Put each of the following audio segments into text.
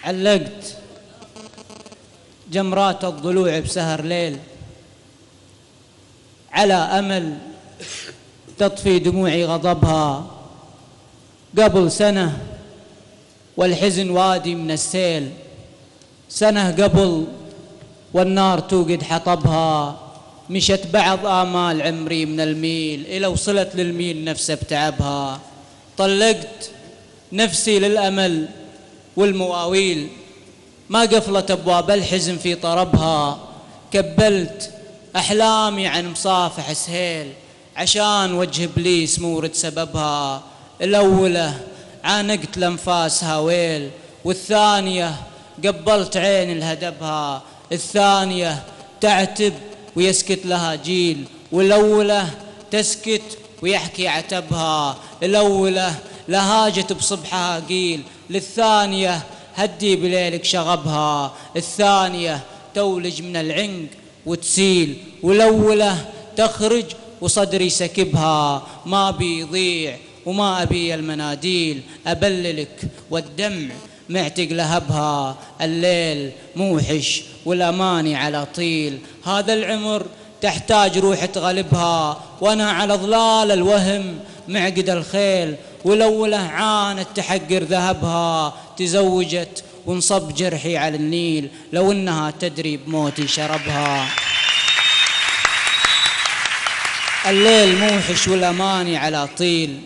علقت جمرات الضلوع بسهر ليل على أمل تطفي دموعي غضبها. قبل سنة والحزن وادي من السيل، سنة قبل والنار توقد حطبها. مشت بعض آمال عمري من الميل إلى وصلت للميل نفسه بتعبها. طلقت نفسي للأمل والمواويل، ما قفلت أبواب الحزن في طربها. كبلت أحلامي عن مصافح سهيل عشان وجه إبليس مورد سببها. الأولى عانقت لأنفاسها ويل، والثانية قبلت عين الهدبها. الثانية تعتب ويسكت لها جيل، والأولى تسكت ويحكي عتبها. الأولى لهاجت بصبحها قيل، للثانية هدي بليلك شغبها. الثانية تولج من العنق وتسيل، والأولى تخرج وصدري سكبها. ما بيضيع وما أبي المناديل أبللك والدمع معتق لهبها. الليل موحش والأماني على طيل، هذا العمر تحتاج روح تغلبها. وأنا على ظلال الوهم معقد الخيل، والأولى عانت تحقر ذهبها. تزوجت وانصب جرحي على النيل، لو إنها تدري بموتي شربها. الليل موحش والأماني على طيل،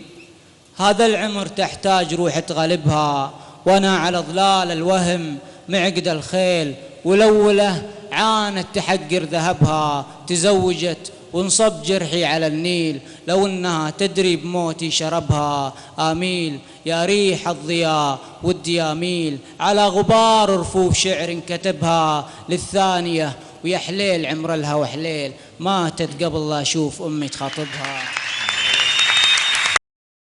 هذا العمر تحتاج روح تغلبها. وأنا على ظلال الوهم معقد الخيل، والأولى عانت تحقر ذهبها. تزوجت وانصب جرحي على النيل، لو إنها تدري بموتي شربها. آميل يا ريح الضياء والدياميل على غبار رفوف شعر كتبها. للثانية ويا حليل عمر لها وحليل، ماتت قبل لا أشوف أمي تخاطبها.